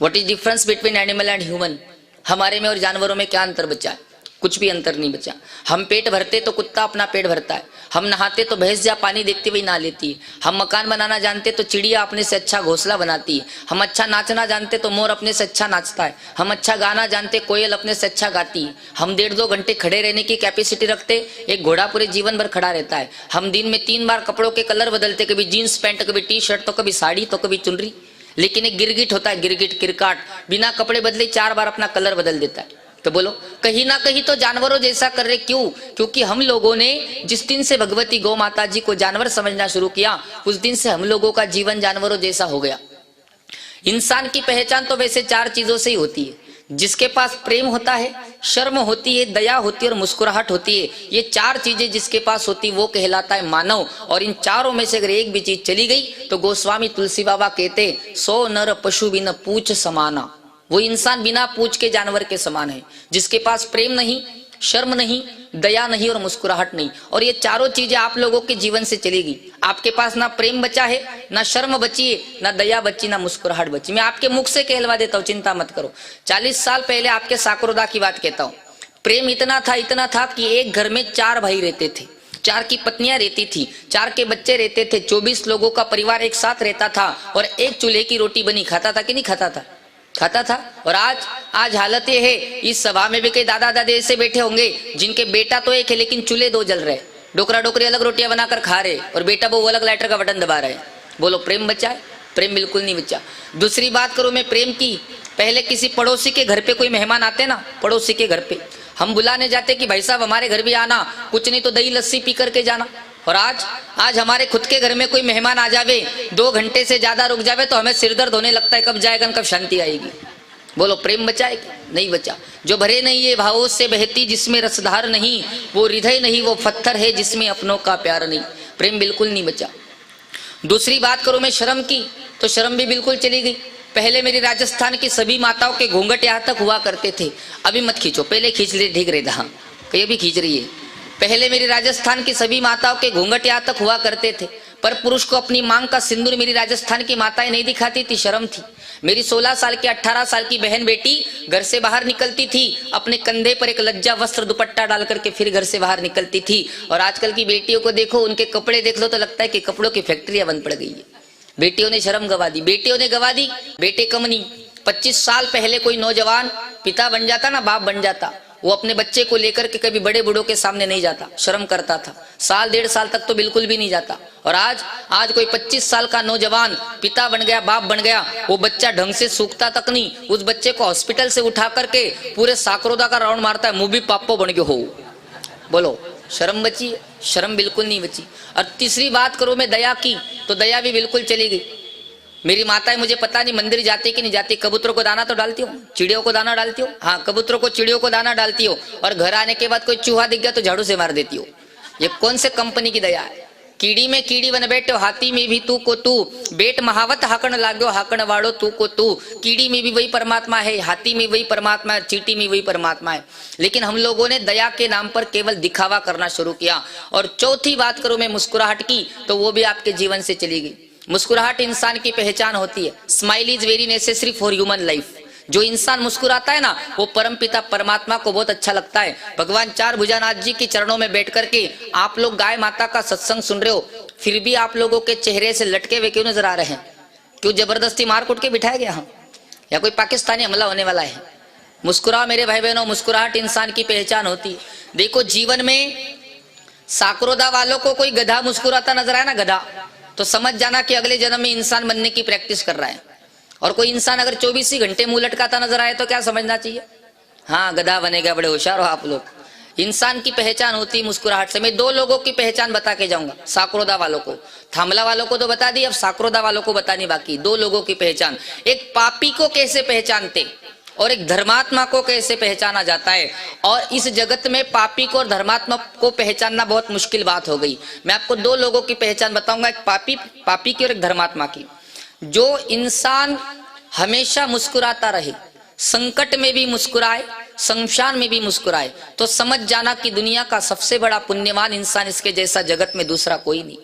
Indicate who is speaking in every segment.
Speaker 1: What is difference between animal and human? हमारे में और जानवरों में क्या अंतर बचा है? कुछ भी अंतर नहीं बचा। हम पेट भरते तो कुत्ता अपना पेट भरता है, हम नहाते तो भैंस जहाँ पानी देखते हुए नहा लेती है, हम मकान बनाना जानते तो चिड़िया अपने से अच्छा घोंसला बनाती है, हम अच्छा नाचना जानते तो मोर अपने से अच्छा नाचता है, हम अच्छा गाना जानते कोयल अपने से अच्छा गाती है, हम 1.5-2 घंटे खड़े रहने की कैपेसिटी रखते, एक घोड़ा पूरे जीवन भर खड़ा रहता है, हम दिन में 3 बार कपड़ों के कलर बदलते, कभी जीन्स पैंट, कभी टी शर्ट, तो कभी साड़ी, तो कभी चुनरी। लेकिन एक गिरगिट होता है, गिरगिट किरकाट, बिना कपड़े बदले 4 बार अपना कलर बदल देता है। तो बोलो, कहीं ना कहीं तो जानवरों जैसा कर रहे। क्यों? क्योंकि हम लोगों ने जिस दिन से भगवती गौ माता जी को जानवर समझना शुरू किया, उस दिन से हम लोगों का जीवन जानवरों जैसा हो गया। इंसान की पहचान तो वैसे 4 चीजों से ही होती है। जिसके पास प्रेम होता है, शर्म होती है, दया होती है और मुस्कुराहट होती है, ये 4 चीजें जिसके पास होती वो कहलाता है मानव। और इन चारों में से अगर एक भी चीज चली गई तो गोस्वामी तुलसी बाबा कहते, 100 नर पशु बिन पूछ समाना। वो इंसान बिना पूछ के जानवर के समान है, जिसके पास प्रेम नहीं, शर्म नहीं, दया नहीं और मुस्कुराहट नहीं। और ये चारों चीजें आप लोगों के जीवन से चलेगी। आपके पास ना प्रेम बचा है, ना शर्म बची है, ना दया बची, ना मुस्कुराहट बची। मैं आपके मुख से कहलवा देता हूँ, चिंता मत करो। 40 साल पहले आपके साकरोदा की बात कहता हूँ। प्रेम इतना था कि एक घर में 4 भाई रहते थे, 4 की पत्नियां रहती थी, 4 के बच्चे रहते थे, 24 लोगों का परिवार एक साथ रहता था और एक चूल्हे की रोटी बनी खाता था कि नहीं खाता था? खाता था। और आज हालत ये है, इस सभा में भी कई दादा दादी ऐसे बैठे होंगे जिनके बेटा तो एक है लेकिन चूल्हे 2 जल रहे, डोकरा डोकरी अलग रोटियां बनाकर खा रहे और बेटा वो अलग लाइटर का बटन दबा रहे। बोलो, प्रेम बचा है? प्रेम बिल्कुल नहीं बचा। दूसरी बात करूं मैं प्रेम की, पहले किसी पड़ोसी के घर पे कोई मेहमान आते ना, पड़ोसी के घर पे हम बुलाने जाते कि भाई साहब हमारे घर भी आना, कुछ नहीं तो दही लस्सी पी करके जाना। और आज हमारे खुद के घर में कोई मेहमान आ जावे, 2 घंटे से ज्यादा रुक जावे तो हमें सिर दर्द होने लगता है, कब जाएगा, कब शांति आएगी। बोलो, प्रेम बचा है? नहीं बचा। जो भरे नहीं ये भावों से बहती, जिसमें रसधार नहीं, वो हृदय नहीं, वो पत्थर है जिसमें अपनों का प्यार नहीं। प्रेम बिल्कुल नहीं बचा। दूसरी बात करूं मैं शर्म की, तो शर्म भी बिल्कुल चली गई। पहले मेरी राजस्थान की सभी माताओं के घूंघट यहाँ तक हुआ करते थे। अभी मत खींचो, पहले खींच ले, ठीक रहता। हाँ, कहीं भी खींच रही है। पहले मेरी राजस्थान की सभी माताओं के घूंघट यहाँ तक हुआ करते थे, पर पुरुष को अपनी मांग का सिंदूर मेरी राजस्थान की माताएं नहीं दिखाती थी, शर्म थी। मेरी 16 साल की 18 साल की बहन बेटी घर से बाहर निकलती थी, अपने कंधे पर एक लज्जा वस्त्र दुपट्टा डाल करके फिर घर से बाहर निकलती थी। और आजकल की बेटियों को देखो, उनके कपड़े देख लो तो लगता है कि कपड़ों की फैक्ट्रियां बंद पड़ गई है। बेटियों ने शर्म गवा दी, बेटियों ने गवा दी, बेटे कम नहीं। 25 साल पहले कोई नौजवान पिता बन जाता ना, बाप बन जाता, वो अपने बच्चे को लेकर के कभी बड़े बूढ़ों के सामने नहीं जाता, शर्म करता था। 1.5 साल तक तो बिल्कुल भी नहीं जाता। और आज कोई 25 साल का नौजवान पिता बन गया, बाप बन गया, वो बच्चा ढंग से सूखता तक नहीं, उस बच्चे को हॉस्पिटल से उठा करके पूरे साकरोदा का राउंड मारता है, मुंह भी पापो बन गयो हो। बोलो, शर्म बची? शर्म बिल्कुल नहीं बची। और तीसरी बात करूं मैं दया की, तो दया भी बिल्कुल चली गई। मेरी माताएं, मुझे पता नहीं मंदिर जाती कि नहीं जाती, कबूतरों को दाना तो डालती हो, चिड़ियों को दाना डालती हो? हाँ, कबूतरों को चिड़ियों को दाना डालती हो। और घर आने के बाद कोई चूहा दिख गया तो झाड़ू से मार देती हो। ये कौन से कंपनी की दया है? कीड़ी में कीड़ी बन बैठो, हाथी में भी तू को तू, बेट महावत हाकण लाग्यो, हाकण वाड़ो तू को तू। कीड़ी में भी वही परमात्मा है, हाथी में वही परमात्मा है, चींटी में वही परमात्मा है। लेकिन हम लोगों ने दया के नाम पर केवल दिखावा करना शुरू किया। और चौथी बात करूं मैं मुस्कुराहट की, तो वो भी आपके जीवन से चली गई। मुस्कुराहट इंसान की पहचान होती है। Smile is very necessary for human life. जो इंसान मुस्कुराता है ना, वो परमपिता परमात्मा को बहुत अच्छा लगता है। भगवान 4 भुजानाथ जी के चरणों में बैठ करके आप लोग गाय माता का सत्संग सुन रहे हो, फिर भी आप लोगों के चेहरे से लटके हुए क्यों नजर आ रहे हैं? क्यों जबरदस्ती मार कूट के बिठाया गया हम, या कोई पाकिस्तानी हमला होने वाला है? मुस्कुराओ मेरे भाई बहनों, मुस्कुराहट इंसान की पहचान होती है। देखो, जीवन में साकरोदा वालों को कोई गधा मुस्कुराता नजर आया ना, गधा, तो समझ जाना कि अगले जन्म में इंसान बनने की प्रैक्टिस कर रहा है। और कोई इंसान अगर 24 ही घंटे मुंह लटकाता नजर आए तो क्या समझना चाहिए? हाँ, गधा बनेगा, बड़े होशियार हो आप लोग। इंसान की पहचान होती है मुस्कुराहट से। मैं 2 लोगों की पहचान बता के जाऊंगा, साकरोदा वालों को। थामला वालों को तो बता दी, अब साकरोदा वालों को बतानी बाकी। 2 लोगों की पहचान, एक पापी को कैसे पहचानते और एक धर्मात्मा को कैसे पहचाना जाता है। और इस जगत में पापी को और धर्मात्मा को पहचानना बहुत मुश्किल बात हो गई। मैं आपको 2 लोगों की पहचान बताऊंगा, एक पापी की और एक धर्मात्मा की। जो इंसान हमेशा मुस्कुराता रहे, संकट में भी मुस्कुराए, शमशान में भी मुस्कुराए, तो समझ जाना कि दुनिया का सबसे बड़ा पुण्यवान इंसान, इसके जैसा जगत में दूसरा कोई नहीं।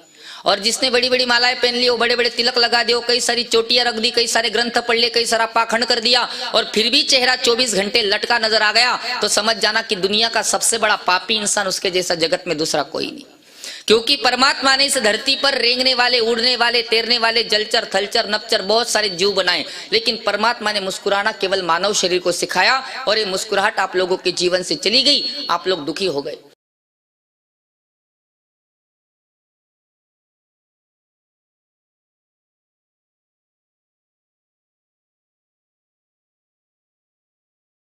Speaker 1: और जिसने बड़ी बड़ी मालाएं पहन ली, वो बड़े बड़े तिलक लगा दिए, कई सारी चोटियां रख दी, कई सारे ग्रंथ पढ़ लिए, कई सारा पाखंड कर दिया, और फिर भी चेहरा 24 घंटे लटका नजर आ गया, तो समझ जाना कि दुनिया का सबसे बड़ा पापी इंसान, उसके जैसा जगत में दूसरा कोई नहीं। क्योंकि परमात्मा ने इस धरती पर रेंगने वाले, उड़ने वाले, तैरने वाले, जलचर, थलचर, नपचर बहुत सारे जीव बनाए, लेकिन परमात्मा ने मुस्कुराना केवल मानव शरीर को सिखाया, और ये मुस्कुराहट आप लोगों के जीवन से चली गई, आप लोग दुखी हो गए।